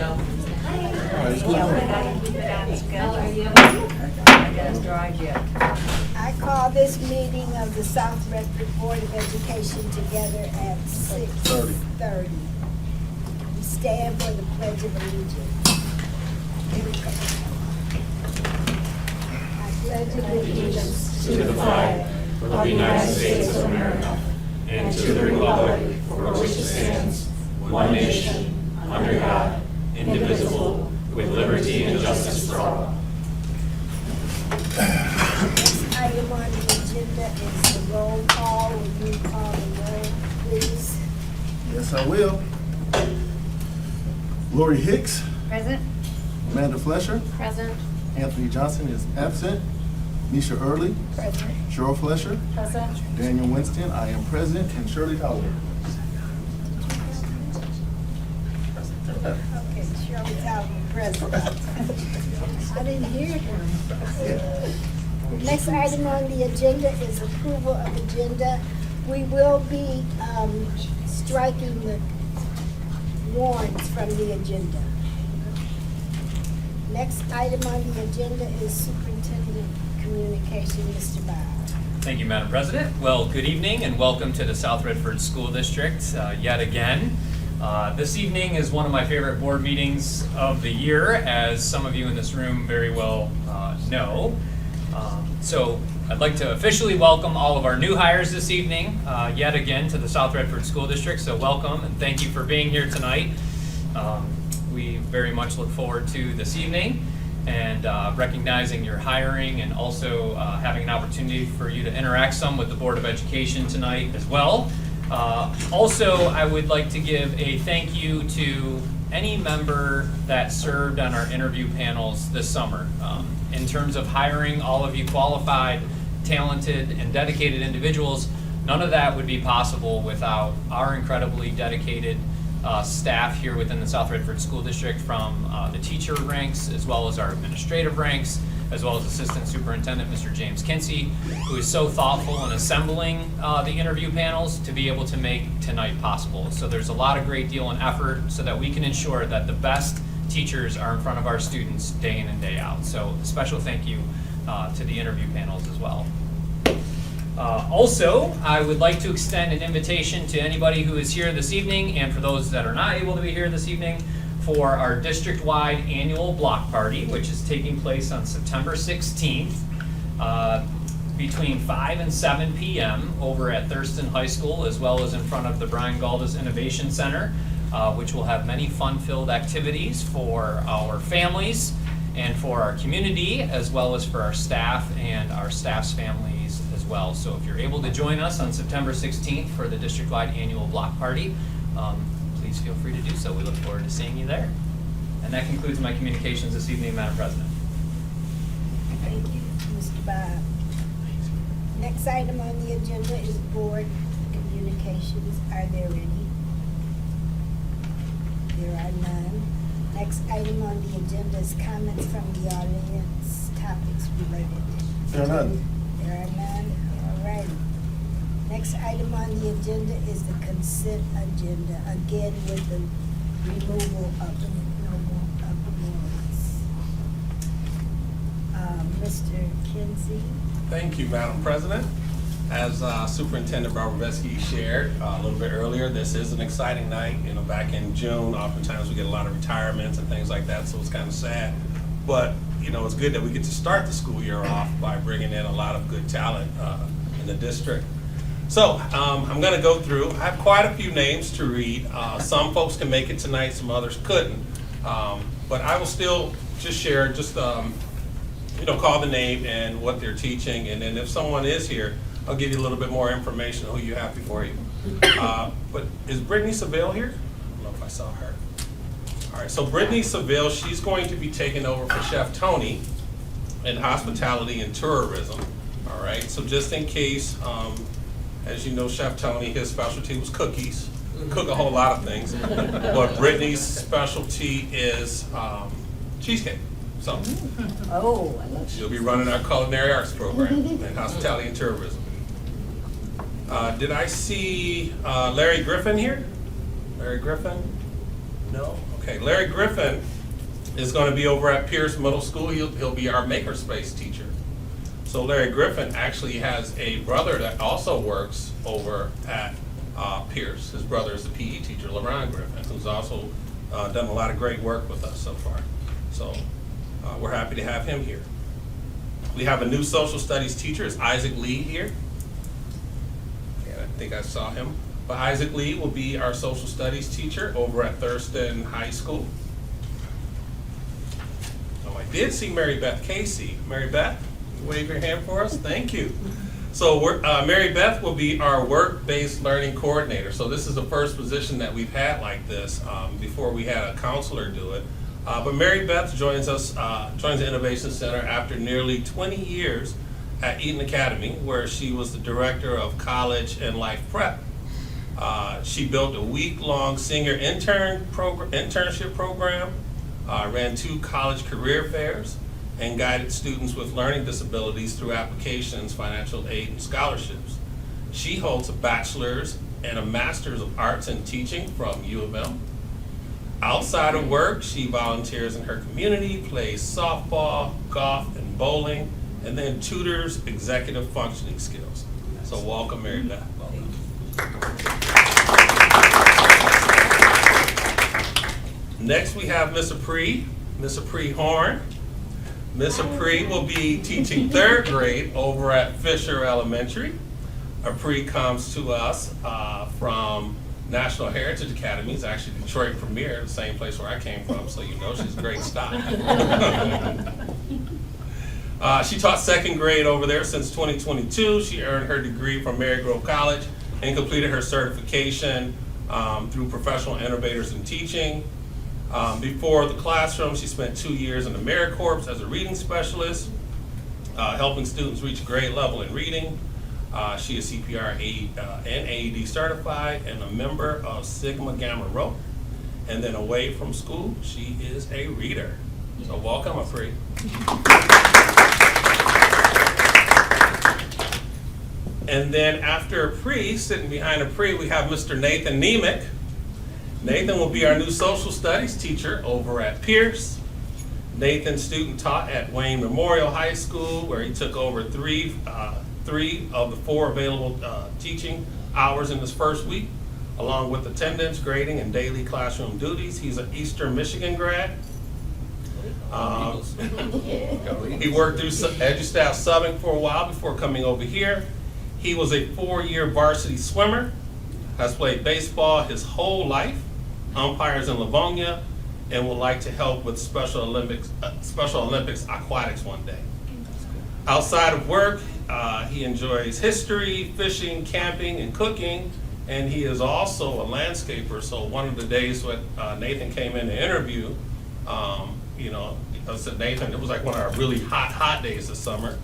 I call this meeting of the South Redford Board of Education together at 6:30. We stand for the Pledge of Allegiance. I pledge allegiance to the flag of the United States of America and to the republic for which it stands, one nation, under God, indivisible, with liberty and justice for all. Next item on the agenda is the roll call. Will you call the roll, please? Yes, I will. Lori Hicks, Present. Amanda Flesher, Present. Anthony Johnson is absent. Nisha Early, Present. Cheryl Flesher, Present. Daniel Winston, I am present, and Shirley Howard. Okay, Shirley Talbot, present. I didn't hear her. Next item on the agenda is approval of agenda. We will be striking the warrants from the agenda. Next item on the agenda is Superintendent Communication, Mr. Bob. Thank you, Madam President. Well, good evening and welcome to the South Redford School District yet again. This evening is one of my favorite board meetings of the year, as some of you in this room very well know. So I'd like to officially welcome all of our new hires this evening yet again to the South Redford School District. So welcome and thank you for being here tonight. We very much look forward to this evening and recognizing your hiring and also having an opportunity for you to interact some with the Board of Education tonight as well. Also, I would like to give a thank you to any member that served on our interview panels this summer. In terms of hiring all of you qualified, talented, and dedicated individuals, none of that would be possible without our incredibly dedicated staff here within the South Redford School District, from the teacher ranks as well as our administrative ranks, as well as Assistant Superintendent Mr. James Kinsey, who is so thoughtful in assembling the interview panels to be able to make tonight possible. So there's a lot of great deal and effort so that we can ensure that the best teachers are in front of our students day in and day out. So a special thank you to the interview panels as well. Also, I would like to extend an invitation to anybody who is here this evening, and for those that are not able to be here this evening, for our district-wide annual block party, which is taking place on September 16th between 5 and 7 p.m. over at Thurston High School, as well as in front of the Brian Galdas Innovation Center, which will have many fun-filled activities for our families and for our community, as well as for our staff and our staff's families as well. So if you're able to join us on September 16th for the district-wide annual block party, please feel free to do so. We look forward to seeing you there. And that concludes my communications this evening, Madam President. Thank you, Mr. Bob. Next item on the agenda is board communications. Are there any? There are none. Next item on the agenda is comments from the audience, topics related. There are none. There are none. All right. Next item on the agenda is the consent agenda, again with the removal of the warrants. Mr. Kinsey? Thank you, Madam President. As Superintendent Barbaresky shared a little bit earlier, this is an exciting night. You know, back in June, oftentimes we get a lot of retirements and things like that, so it's kind of sad. But, you know, it's good that we get to start the school year off by bringing in a lot of good talent in the district. So I'm going to go through. I have quite a few names to read. Some folks can make it tonight, some others couldn't. But I will still just share, you know, call the name and what they're teaching. And then if someone is here, I'll give you a little bit more information on who you have before you. But is Brittany Seville here? I don't know if I saw her. All right, so Brittany Seville, she's going to be taking over for Chef Tony in hospitality and tourism. All right, so just in case, as you know, Chef Tony, his specialty was cookies. Cook a whole lot of things. But Brittany's specialty is cheesecake. So Oh, I love she'll be running our culinary arts program in hospitality and tourism. Did I see Larry Griffin here? Larry Griffin? No? Okay, Larry Griffin is going to be over at Pierce Middle School. He'll be our makerspace teacher. So Larry Griffin actually has a brother that also works over at Pierce. His brother is the PE teacher, LeBron Griffin, who's also done a lot of great work with us so far. So we're happy to have him here. We have a new social studies teacher, it's Isaac Lee here. And I think I saw him. But Isaac Lee will be our social studies teacher over at Thurston High School. Oh, I did see Mary Beth Casey. Mary Beth, wave your hand for us. Thank you. So Mary Beth will be our work-based learning coordinator. So this is the first position that we've had like this. Before we had a counselor do it. But Mary Beth joins the Innovation Center after nearly 20 years at Eaton Academy, where she was the director of college and life prep. She built a week-long senior internship program, ran 2 college career fairs, and guided students with learning disabilities through applications, financial aid, and scholarships. She holds a bachelor's and a master's of arts in teaching from U of M. Outside of work, she volunteers in her community, plays softball, golf, and bowling, and then tutors executive functioning skills. So welcome, Mary Beth. Welcome. Next, we have Miss Apri Horn. Miss Apri will be teaching 3rd grade over at Fisher Elementary. Apri comes to us from National Heritage Academy. It's actually Detroit Premier, the same place where I came from, so you know she's great stock. She taught 2nd grade over there since 2022. She earned her degree from Marygrove College and completed her certification through Professional Innovators in Teaching. Before the classroom, she spent 2 years in the AmeriCorps as a reading specialist, helping students reach grade level in reading. She is CPR and AED certified and a member of Sigma Gamma Rho. And then away from school, she is a reader. So welcome, Apri. And then after Apri, sitting behind Apri, we have Mr. Nathan Nemec. Nathan will be our new social studies teacher over at Pierce. Nathan student taught at Wayne Memorial High School, where he took over three of the 4 available teaching hours in his first week, along with attendance, grading, and daily classroom duties. He's an Eastern Michigan grad. He worked through EduStaff subbing for a while before coming over here. He was a 4-year varsity swimmer, has played baseball his whole life, umpires in Livonia, and would like to help with Special Olympics aquatics one day. Outside of work, he enjoys history, fishing, camping, and cooking, and he is also a landscaper. So one of the days when Nathan came in to interview, I said, Nathan, it was like one of our really hot days this summer.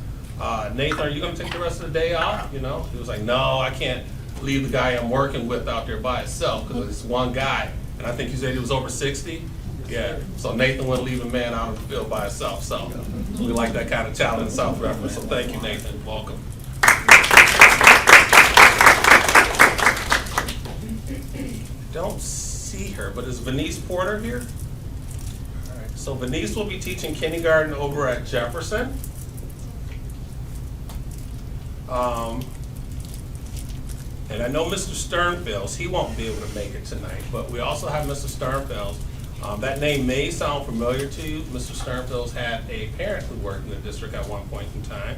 Nathan, are you gonna take the rest of the day off? He was like, no, I can't leave the guy I'm working with out there by himself, because it's one guy, and I think you said he was over 60? Yeah, so Nathan wouldn't leave a man out in the field by himself, so we like that kind of talent in South Redford, so thank you, Nathan, welcome. Don't see her, but is Venice Porter here? All right, so Venice will be teaching kindergarten over at Jefferson. And I know Mr. Sternfels, he won't be able to make it tonight, but we also have Mr. Sternfels. That name may sound familiar to you. Mr. Sternfels had a parent who worked in the district at one point in time.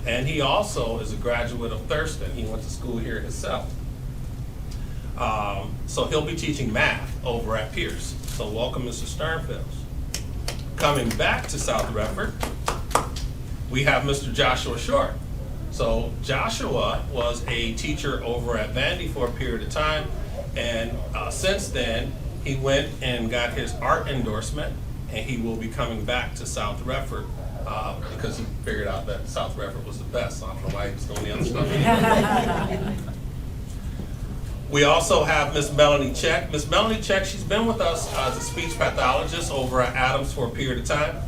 And he also is a graduate of Thurston. He went to school here himself. So he'll be teaching math over at Pierce. So welcome, Mr. Sternfels. Coming back to South Redford, we have Mr. Joshua Short. So Joshua was a teacher over at Vandy for a period of time, and since then, he went and got his art endorsement, and he will be coming back to South Redford because he figured out that South Redford was the best. So I don't know why he was doing the other stuff. We also have Miss Melanie Check. Miss Melanie Check, she's been with us as a speech pathologist over at Adams for a period of time.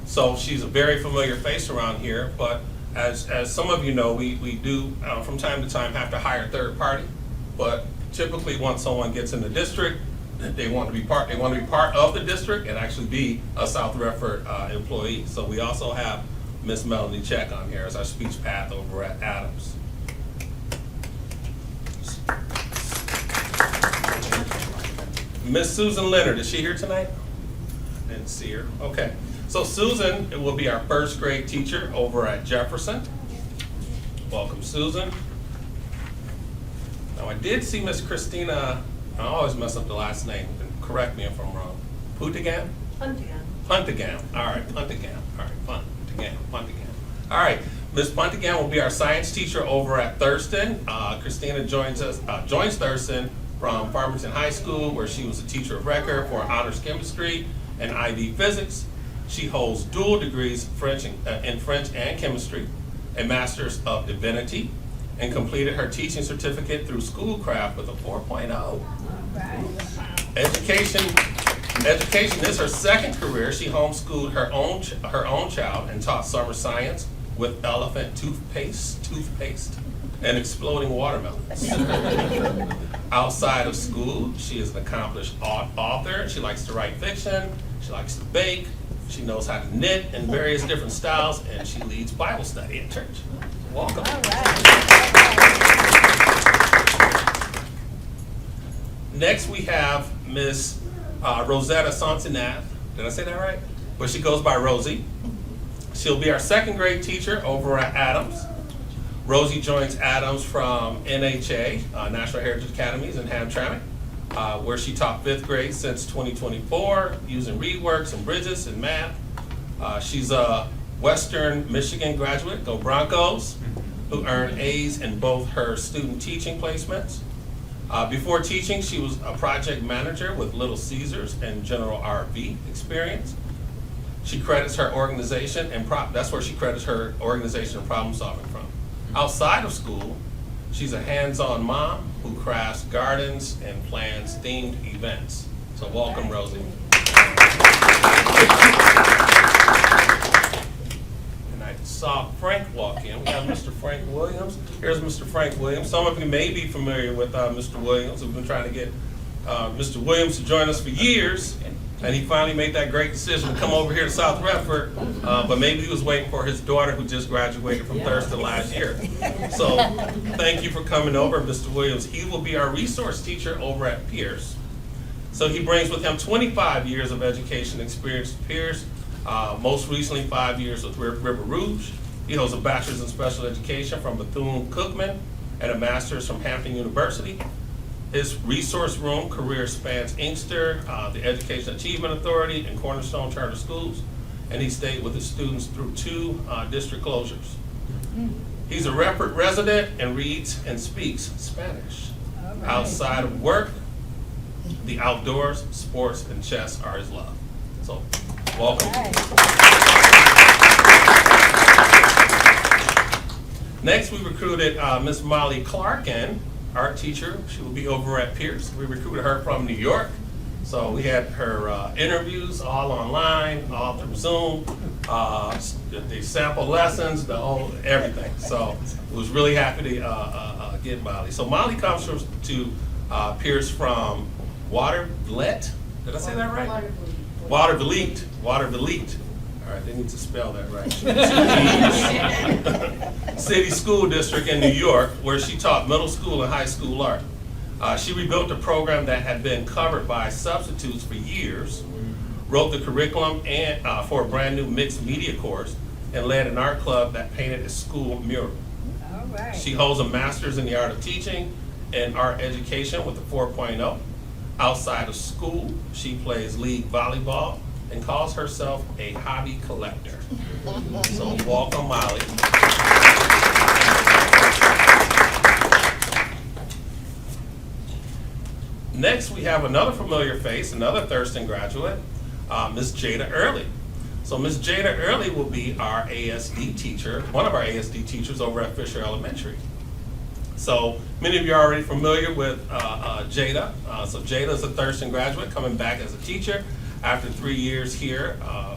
So she's a very familiar face around here, but as some of you know, we do from time to time have to hire a third party, but typically once someone gets in the district they want to be part of the district and actually be a South Redford employee. So we also have Miss Melanie Check on here as our speech path over at Adams. Miss Susan Leonard, is she here tonight? Didn't see her. Okay. So Susan will be our first grade teacher over at Jefferson. Welcome, Susan. Now, I did see Miss Christina, I always mess up the last name, correct me if I'm wrong. Puntigam? Puntigam. All right, Puntigam. All right, Puntigam. All right, Miss Puntigam will be our science teacher over at Thurston. Christina joins Thurston from Farmington High School, where she was a teacher of record for honors chemistry and IB physics. She holds dual degrees in French and chemistry, a master's of divinity, and completed her teaching certificate through Schoolcraft with a 4.0. Education is her second career. She homeschooled her own child and taught summer science with elephant toothpaste and exploding watermelons. Outside of school, she is an accomplished author. She likes to write fiction. She likes to bake. She knows how to knit in various different styles, and she leads Bible study at church. Welcome. All right. Next, we have Miss Rosetta Santinath. Did I say that right? Well, she goes by Rosie. She'll be our second grade teacher over at Adams. Rosie joins Adams from NHA, National Heritage Academies in Hamtramck, where she taught fifth grade since 2024, using ReadWorks and Bridges and math. She's a Western Michigan graduate, go Broncos, who earned A's in both her student teaching placements. Before teaching, she was a project manager with Little Caesars and General RV experience. She credits her organization and that's where she credits her organization and problem solving from. Outside of school, she's a hands-on mom who crafts gardens and plans themed events. So welcome, Rosie. And I saw Frank walk in. We have Mr. Frank Williams. Here's Mr. Frank Williams. Some of you may be familiar with Mr. Williams. We've been trying to get Mr. Williams to join us for years. And he finally made that great decision to come over here to South Redford, but maybe he was waiting for his daughter who just graduated from Thurston last year. So thank you for coming over, Mr. Williams. He will be our resource teacher over at Pierce. So he brings with him 25 years of education experience at Pierce, most recently 5 years with River Rouge. He holds a bachelor's in special education from Bethune-Cookman and a master's from Hampton University. His resource room career spans Inkster, the Education Achievement Authority, and Cornerstone Charter Schools, and he stayed with his students through 2 district closures. He's a Redford resident and reads and speaks Spanish. Right. Outside of work, the outdoors, sports, and chess are his love. So, welcome. All right. Next, we recruited Miss Molly Clarkin, art teacher. She will be over at Pierce. We recruited her from New York. So we had her interviews all online, all through Zoom, the sample lessons, everything. So I was really happy to get Molly. So Molly comes to Pierce from Watervliet. Did I say that right? Watervliet. Watervliet. All right, they need to spell that right. City School District in New York, where she taught middle school and high school art. She rebuilt a program that had been covered by substitutes for years, wrote the curriculum for a brand new mixed media course, and led an art club that painted a school mural. All right. She holds a master's in the art of teaching and art education with a 4.0. Outside of school, she plays league volleyball and calls herself a hobby collector. So welcome, Molly. Next, we have another familiar face, another Thurston graduate, Ms. Jada Early. So Ms. Jada Early will be our ASD teacher, one of our ASD teachers over at Fisher Elementary. So many of you are already familiar with Jada. So Jada is a Thurston graduate coming back as a teacher after 3 years here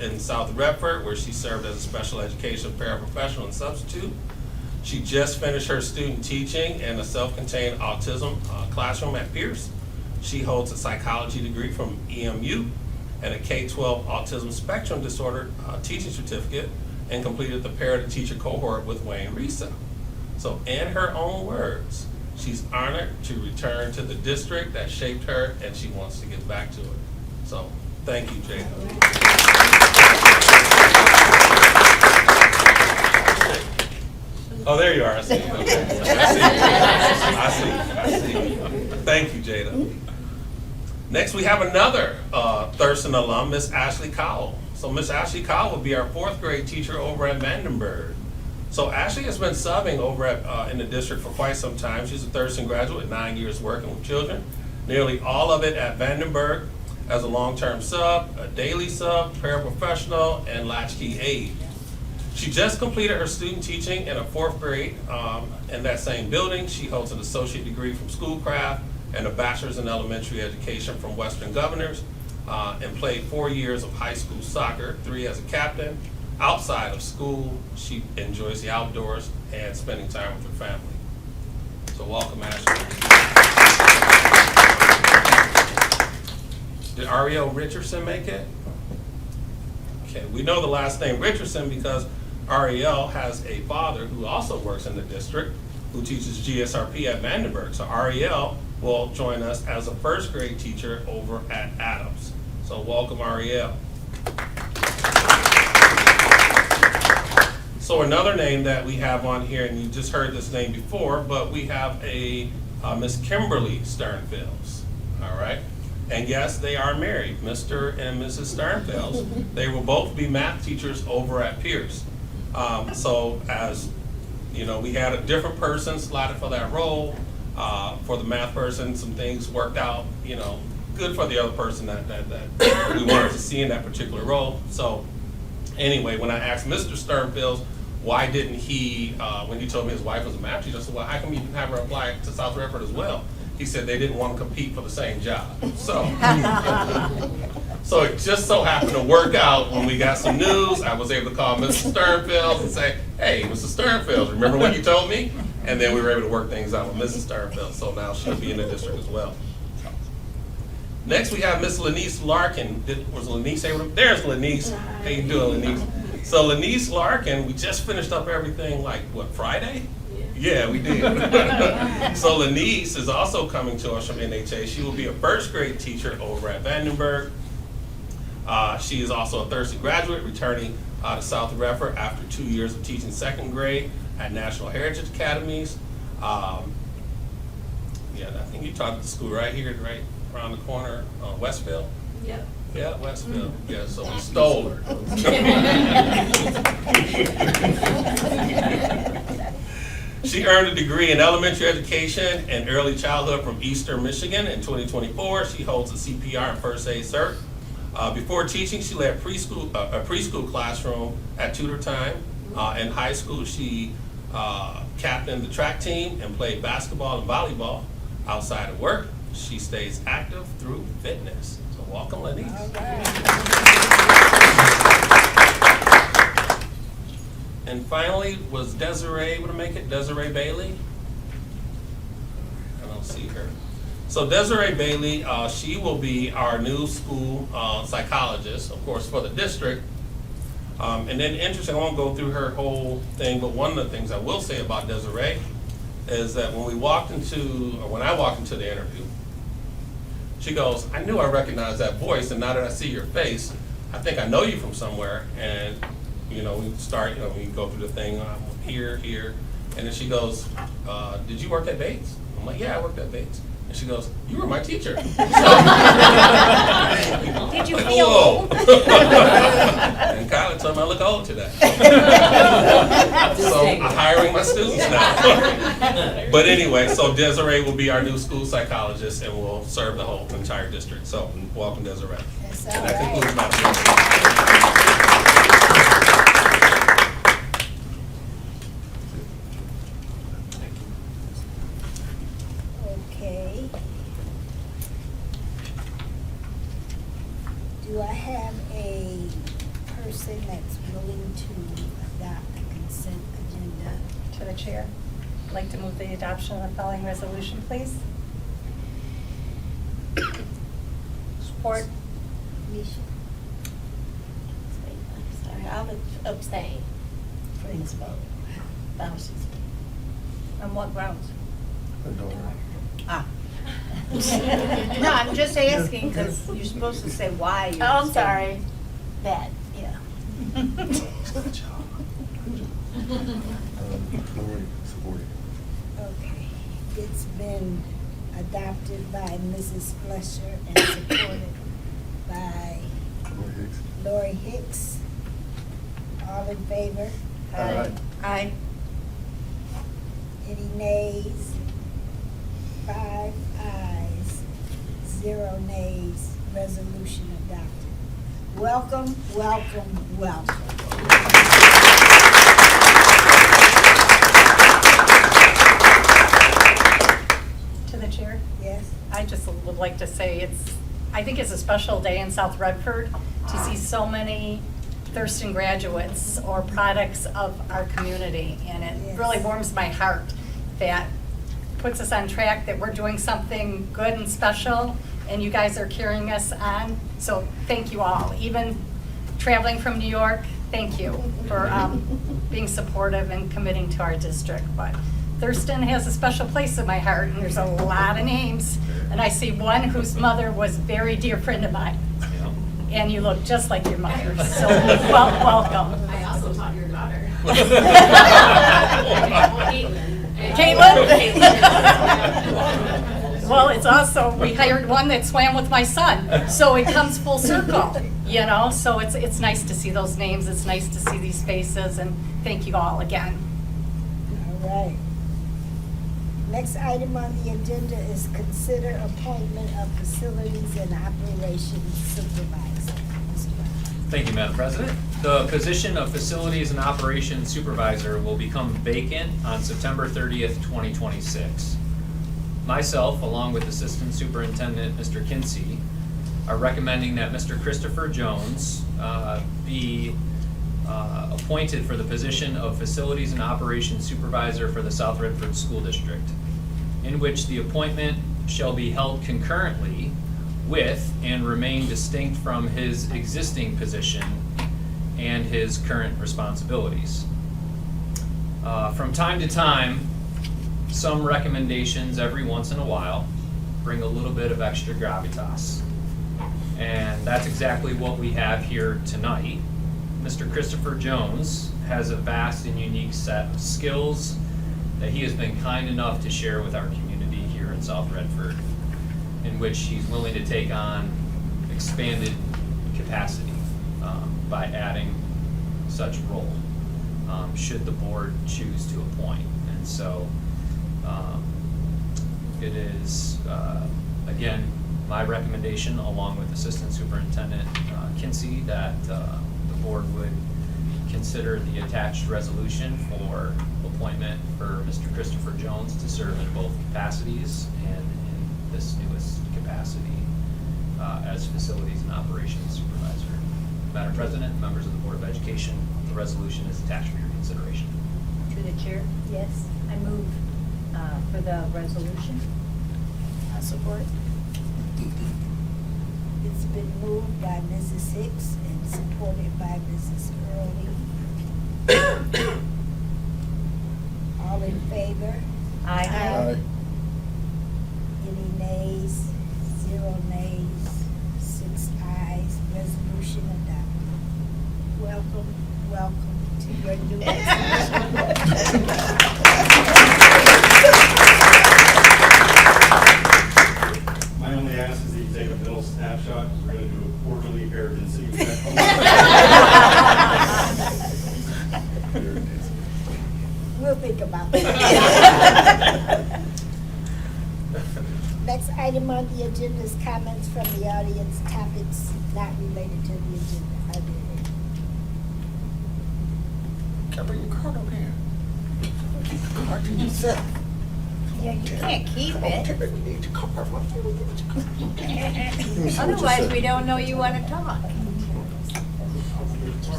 in South Redford, where she served as a special education paraprofessional and substitute. She just finished her student teaching in a self-contained autism classroom at Pierce. She holds a psychology degree from EMU and a K-12 autism spectrum disorder teaching certificate, and completed the parent teacher cohort with Wayne Risa. So in her own words, she's honored to return to the district that shaped her, and she wants to get back to it. So thank you, Jada. Oh, there you are. I see you. Okay. I see you. Thank you, Jada. Next, we have another Thurston alum, Miss Ashley Cowell. So Miss Ashley Cowell will be our 4th grade teacher over at Vandenberg. So Ashley has been subbing over at in the district for quite some time. She's a Thurston graduate, with 9 years working with children, nearly all of it at Vandenberg as a long-term sub, a daily sub, paraprofessional, and latchkey aide. She just completed her student teaching in a 4th grade in that same building. She holds an associate degree from Schoolcraft and a bachelor's in elementary education from Western Governors, and played 4 years of high school soccer, 3 as a captain. Outside of school, she enjoys the outdoors and spending time with her family. So welcome, Ashley. Did Ariel Richardson make it? Okay, we know the last name Richardson because Ariel has a father who also works in the district, who teaches GSRP at Vandenberg. So Ariel will join us as a 1st grade teacher over at Adams. So welcome, Ariel. So another name that we have on here, and you just heard this name before, but we have a Miss Kimberly Sternfels, all right? And yes, they are married, Mr. and Mrs. Sternfels. They will both be math teachers over at Pierce. So as you know, we had a different person slotted for that role. For the math person, some things worked out, you know, good for the other person that we wanted to see in that particular role. So anyway, when I asked Mr. Sternfels, why didn't he, when he told me his wife was a math teacher, I said, well, how come you didn't have her apply to South Redford as well? He said they didn't want to compete for the same job. So, so it just so happened to work out when we got some news. I was able to call Mr. Sternfels and say, hey, Mr. Sternfels, remember what you told me? And then we were able to work things out with Mrs. Sternfels. So now she'll be in the district as well. Next, we have Miss Lanice Larkin. Was Lanice able to? There's Lanice. How you doing, Lanice? So Lanice Larkin, we just finished up everything like, what, Friday? Yeah, we did. So Lanice is also coming to us from NHA. She will be a 1st grade teacher over at Vandenberg. She is also a Thurston graduate, returning to South Redford after 2 years of teaching 2nd grade at National Heritage Academies. Yeah, I think you taught at the school right here, right around the corner, Westfield. Yep. Yeah, Westfield. Yeah, so we stole her. She earned a degree in elementary education and early childhood from Eastern Michigan in 2024. She holds a CPR and first aid cert. Before teaching, she led a preschool classroom at tutor time. In high school, she captained the track team and played basketball and volleyball. Outside of work, she stays active through fitness. So welcome, Lanice. All right. And finally, was Desiree able to make it? Desiree Bailey? I don't see her. So Desiree Bailey, she will be our new school psychologist, of course, for the district. And then interesting, I won't go through her whole thing, but one of the things I will say about Desiree is that when I walked into the interview, she goes, I knew I recognized that voice, and now that I see your face, I think I know you from somewhere. And we start, we go through the thing, here, and then she goes, did you work at Bates? I'm like, yeah, I worked at Bates. And she goes, you were my teacher. Did you Like, feel whoa. old? And Kyla told me I look old today. So I'm hiring my students now. But anyway, so Desiree will be our new school psychologist and will serve the whole entire district. So welcome, Desiree. That's And all that concludes right. my presentation. Okay. Do I have a person that's willing to adopt the consent agenda? To the chair. I'd like to move the adoption of the following resolution, please. support. Misha, Sorry, I'll abstain. please vote. Bounces. On what grounds? Ah. No, I'm just asking because you're supposed to say why you're. Oh, I'm abstaining. sorry. That, Yeah. Lori supported. Okay, it's been adopted by Mrs. Fletcher and supported by Lori Hicks. Lori Hicks. All in favor? Aye. Aye. Any nays? 5 ayes, 0 nays. Resolution adopted. Welcome, welcome, welcome. to the chair. Yes? I just would like to say I think it's a special day in South Redford to see so many Thurston graduates or products of our community. And it really warms my heart that puts us on track, that we're doing something good and special, and you guys are carrying us on. So thank you all. Even traveling from New York, thank you for being supportive and committing to our district. But Thurston has a special place in my heart, and there's a lot of names. And I see one whose mother was a very dear friend of mine. And you look just like your mother, so welcome. I also taught your daughter. Caitlin? Well, it's also, we hired one that swam with my son, so it comes full circle, you know? So it's nice to see those names, it's nice to see these faces, and thank you all again. All right. Next item on the agenda is consider appointment of facilities and operations supervisor. Mr. Brown. Thank you, Madam President. The position of Facilities and Operations Supervisor will become vacant on September 30th, 2026. Myself, along with Assistant Superintendent Mr. Kinsey, are recommending that Mr. Christopher Jones be appointed for the position of Facilities and Operations Supervisor for the South Redford School District, in which the appointment shall be held concurrently with and remain distinct from his existing position and his current responsibilities. From time to time, some recommendations every once in a while bring a little bit of extra gravitas. And that's exactly what we have here tonight. Mr. Christopher Jones has a vast and unique set of skills that he has been kind enough to share with our community here in South Redford, in which he's willing to take on expanded capacity by adding such role, should the board choose to appoint. And so it is, again, my recommendation, along with Assistant Superintendent Kinsey, that the board would consider the attached resolution for appointment for Mr. Christopher Jones to serve in both capacities and in this newest capacity as Facilities and Operations Supervisor. Madam President, members of the Board of Education, the resolution is attached for your consideration. To the chair, Yes? I move for the resolution. I support. It's been moved by Mrs. Hicks and supported by Mrs. Early. All in favor? Aye. Any nays? 0 nays, 6 ayes. Resolution adopted. Welcome, welcome to your new position. My only ask is that you take a middle snapshot, because we're gonna do a quarterly air density check. We'll think about that. Next item on the agenda is comments from the audience, topics not related to the agenda. Are there any? Can I bring your card over here? Card to yourself. Yeah, you can't keep it. We need your card. Otherwise, we don't know you want to talk.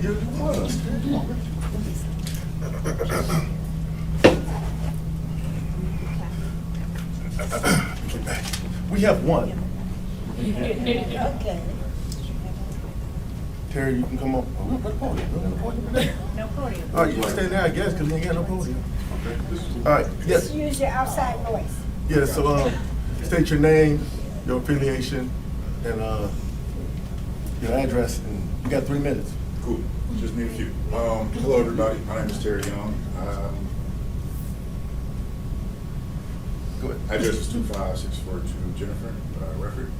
You was. We have one. Okay. Terry, you can come up. Oh, what podium? No podium today? No podium. All right, you can stay there, I guess, because we ain't got no podium. Okay. All right, Just yes, use your outside voice. yeah, so, state your name, your affiliation, and, your address, and you got 3 minutes. Cool, just need a few. Hello, everybody, my name is Terry Young. Go ahead. Address is 25642 Jennifer Redford.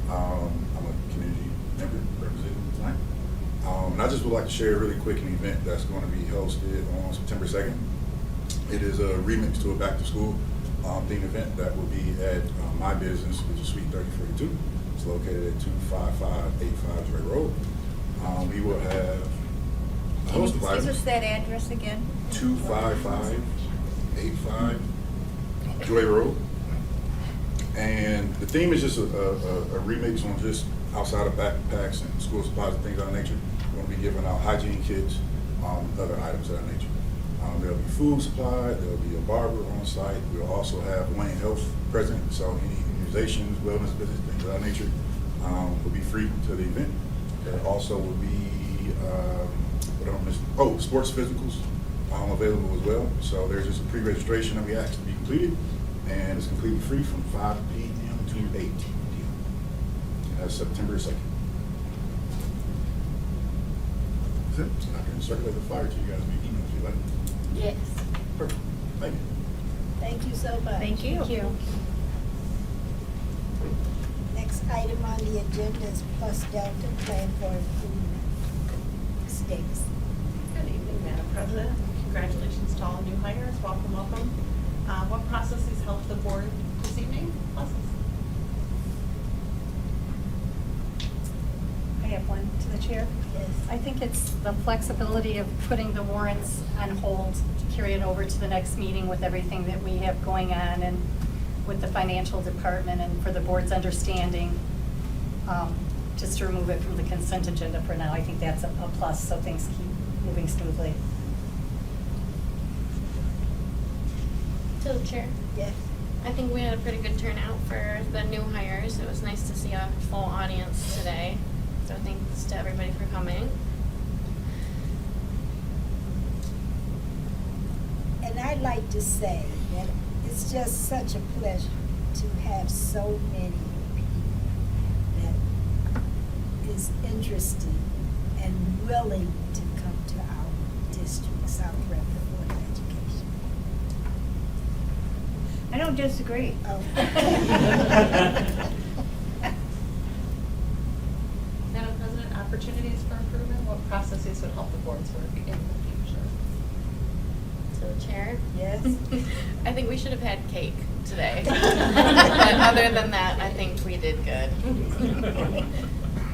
I'm a community member representing tonight. And I just would like to share really quick an event that's going to be hosted on September 2nd. It is a remix to a back to school themed event that will be at my business, which is Suite 3042. It's located at 25585 Dre Road. We will have a host of Give items. us that address again. 25585 Joy Road. And the theme is just a remix on just outside of backpacks and school supplies and things of that nature. We're going to be giving out hygiene kits, other items of that nature. There'll be food supply, there'll be a barber on site. We'll also have Wayne Health present, so any immunizations, wellness visits, things of that nature will be free to the event. There also will be, sports physicals available as well. So there's just a pre-registration that we ask to be completed, and it's completely free from 5 p.m. to 8 p.m. And that's September 2nd. That's it? I can circulate the flyer to you guys via email if you like. Yes. Perfect. Thank you. Thank you so much. Thank you. Next item on the agenda is Plus Delta Plan for Improvement. States. Good evening, Madam President. Congratulations to all new hires. Welcome, welcome. What processes helped the board this evening? Process. I have one to the chair. Yes. I think it's the flexibility of putting the warrants on hold to carry it over to the next meeting with everything that we have going on and with the financial department and for the board's understanding, just to remove it from the consent agenda for now. I think that's a plus, so things keep moving smoothly. To the chair. Yes. I think we had a pretty good turnout for the new hires. It was nice to see a full audience today. So thanks to everybody for coming. And I'd like to say that it's just such a pleasure to have so many people that is interested and willing to come to our district, South Redford Board of Education. I don't disagree. Oh. Madam President, opportunities for improvement. What processes would help the board's work in the future? To the chair. Yes. I think we should have had cake today. But other than that, I think we did good.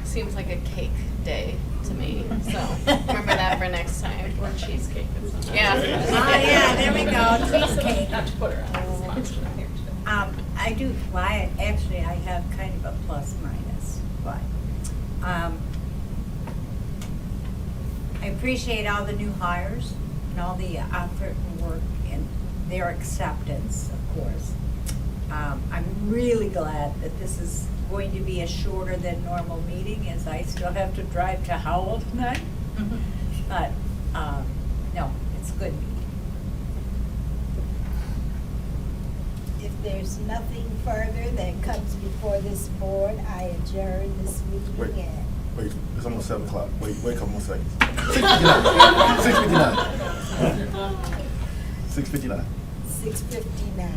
Seems like a cake day to me. So remember that for next time. Or cheesecake and something. Yeah. Oh, yeah, there we go, cheesecake. Not to put her on the spot here too. I do, well, I have kind of a plus minus, but, I appreciate all the new hires and all the effort and work and their acceptance, of course. I'm really glad that this is going to be a shorter than normal meeting, as I still have to drive to Howell tonight. But, no, it's a good meeting. If there's nothing further that comes before this board, I adjourn this meeting Wait. at Wait, it's almost 7 o'clock. Wait a couple more seconds. 6:59. 6:59. 6:59.